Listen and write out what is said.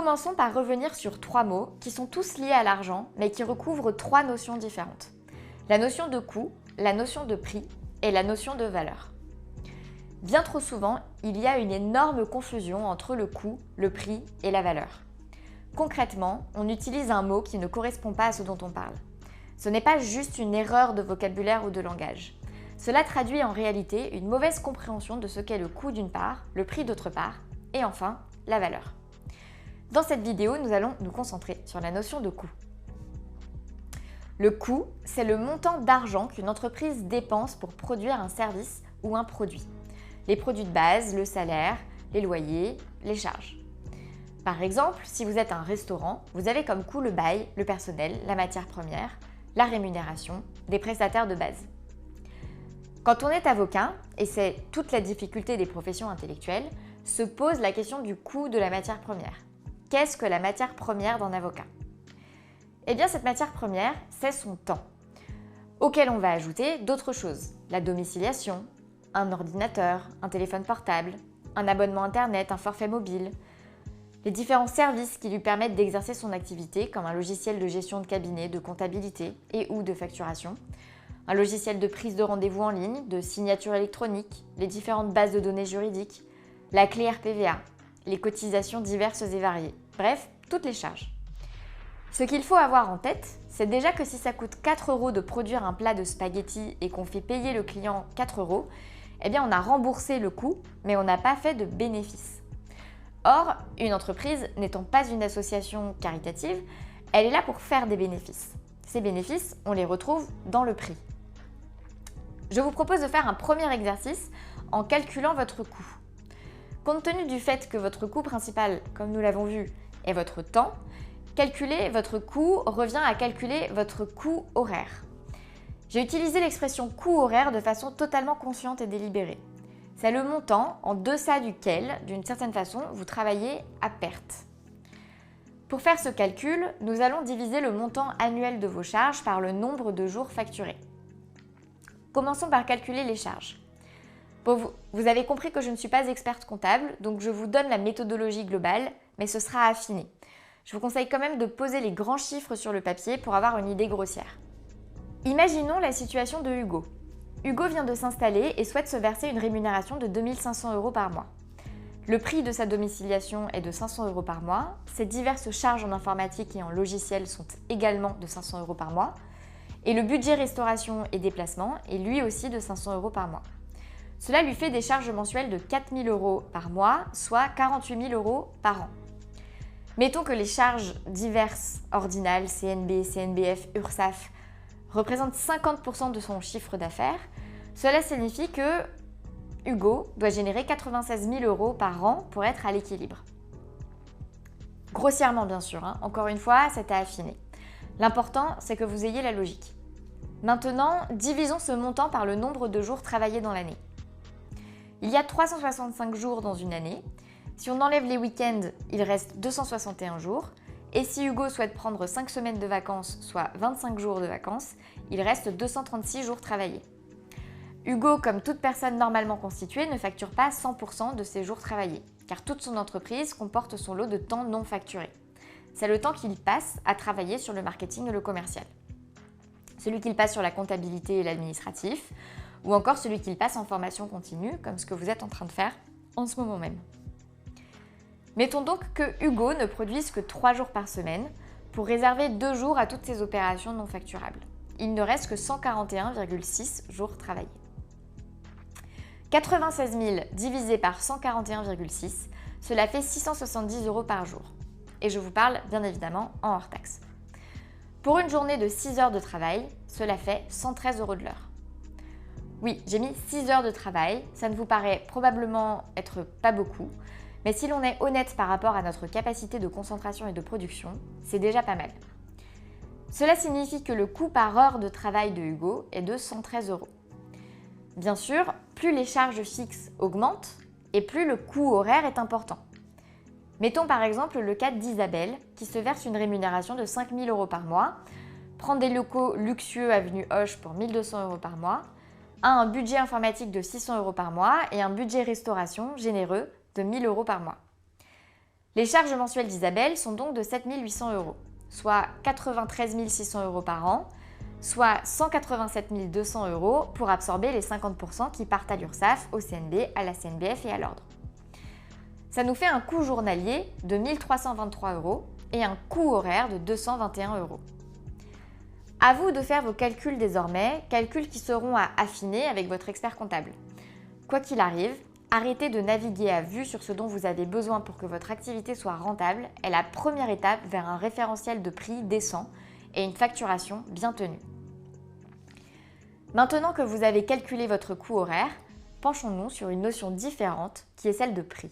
Commençons par revenir sur 3 mots qui sont tous liés à l'argent, mais qui recouvrent 3 notions différentes. La notion de coût, la notion de prix et la notion de valeur. Bien trop souvent, il y a une énorme confusion entre le coût, le prix et la valeur. Concrètement, on utilise un mot qui ne correspond pas à ce dont on parle. Ce n'est pas juste une erreur de vocabulaire ou de langage. Cela traduit en réalité une mauvaise compréhension de ce qu'est le coût d'une part, le prix d'autre part, et enfin, la valeur. Dans cette vidéo, nous allons nous concentrer sur la notion de coût. Le coût, c'est le montant d'argent qu'une entreprise dépense pour produire un service ou un produit. Les produits de base, le salaire, les loyers, les charges. Par exemple, si vous êtes un restaurant, vous avez comme coût le bail, le personnel, la matière première, la rémunération, des prestataires de base. Quand on est avocat, et c'est toute la difficulté des professions intellectuelles, se pose la question du coût de la matière première. Qu'est-ce que la matière première d'un avocat ? Eh bien, cette matière première, c'est son temps, auquel on va ajouter d'autres choses. La domiciliation, un ordinateur, un téléphone portable, un abonnement internet, un forfait mobile, les différents services qui lui permettent d'exercer son activité, comme un logiciel de gestion de cabinet, de comptabilité et ou de facturation, un logiciel de prise de rendez-vous en ligne, de signature électronique, les différentes bases de données juridiques, la clé RPVA, les cotisations diverses et variées, bref, toutes les charges. Ce qu'il faut avoir en tête, c'est déjà que si ça coûte 4 € de produire un plat de spaghettis et qu'on fait payer le client 4 €, eh bien on a remboursé le coût, mais on n'a pas fait de bénéfice. Or, une entreprise n'étant pas une association caritative, elle est là pour faire des bénéfices. Ces bénéfices, on les retrouve dans le prix. Je vous propose de faire un premier exercice en calculant votre coût. Compte tenu du fait que votre coût principal, comme nous l'avons vu, est votre temps, calculer votre coût revient à calculer votre coût horaire. J'ai utilisé l'expression coût horaire de façon totalement consciente et délibérée. C'est le montant en deçà duquel, d'une certaine façon, vous travaillez à perte. Pour faire ce calcul, nous allons diviser le montant annuel de vos charges par le nombre de jours facturés. Commençons par calculer les charges. Vous avez compris que je ne suis pas experte comptable, donc je vous donne la méthodologie globale, mais ce sera affiné. Je vous conseille quand même de poser les grands chiffres sur le papier pour avoir une idée grossière. Imaginons la situation de Hugo. Hugo vient de s'installer et souhaite se verser une rémunération de 2 500 € par mois. Le prix de sa domiciliation est de 500 € par mois, ses diverses charges en informatique et en logiciel sont également de 500 € par mois, et le budget restauration et déplacement est lui aussi de 500 € par mois. Cela lui fait des charges mensuelles de 4 000 € par mois, soit 48 000 € par an. Mettons que les charges diverses, ordinales, CNB, CNBF, URSSAF, représentent 50% de son chiffre d'affaires. Cela signifie que Hugo doit générer 96 000 € par an pour être à l'équilibre. Grossièrement bien sûr, encore une fois, c'est à affiner. L'important, c'est que vous ayez la logique. Maintenant, divisons ce montant par le nombre de jours travaillés dans l'année. Il y a 365 jours dans une année. Si on enlève les week-ends, il reste 261 jours. Et si Hugo souhaite prendre 5 semaines de vacances, soit 25 jours de vacances, il reste 236 jours travaillés. Hugo, comme toute personne normalement constituée, ne facture pas 100% de ses jours travaillés, car toute son entreprise comporte son lot de temps non facturé. C'est le temps qu'il passe à travailler sur le marketing et le commercial. Celui qu'il passe sur la comptabilité et l'administratif, ou encore celui qu'il passe en formation continue, comme ce que vous êtes en train de faire en ce moment même. Mettons donc que Hugo ne produise que 3 jours par semaine pour réserver 2 jours à toutes ses opérations non facturables. Il ne reste que 141,6 jours travaillés. 96 000 divisé par 141,6, cela fait 670 € par jour. Et je vous parle bien évidemment en hors taxe. Pour une journée de 6 heures de travail, cela fait 113 € de l'heure. Oui, j'ai mis 6 heures de travail, ça ne vous paraît probablement être pas beaucoup, mais si l'on est honnête par rapport à notre capacité de concentration et de production, c'est déjà pas mal. Cela signifie que le coût par heure de travail de Hugo est de 113 €. Bien sûr, plus les charges fixes augmentent et plus le coût horaire est important. Mettons par exemple le cas d'Isabelle qui se verse une rémunération de 5 000 € par mois, prend des locaux luxueux avenue Hoche pour 1 200 € par mois, a un budget informatique de 600 € par mois et un budget restauration généreux de 1 000 € par mois. Les charges mensuelles d'Isabelle sont donc de 7 800 €, soit 93 600 € par an, soit 187 200 € pour absorber les 50% qui partent à l'URSSAF, au CNB, à la CNBF et à l'Ordre. Ça nous fait un coût journalier de 1 323 € et un coût horaire de 221 €. À vous de faire vos calculs désormais, calculs qui seront à affiner avec votre expert comptable. Quoi qu'il arrive, arrêtez de naviguer à vue sur ce dont vous avez besoin pour que votre activité soit rentable est la première étape vers un référentiel de prix décent et une facturation bien tenue. Maintenant que vous avez calculé votre coût horaire, penchons-nous sur une notion différente qui est celle de prix.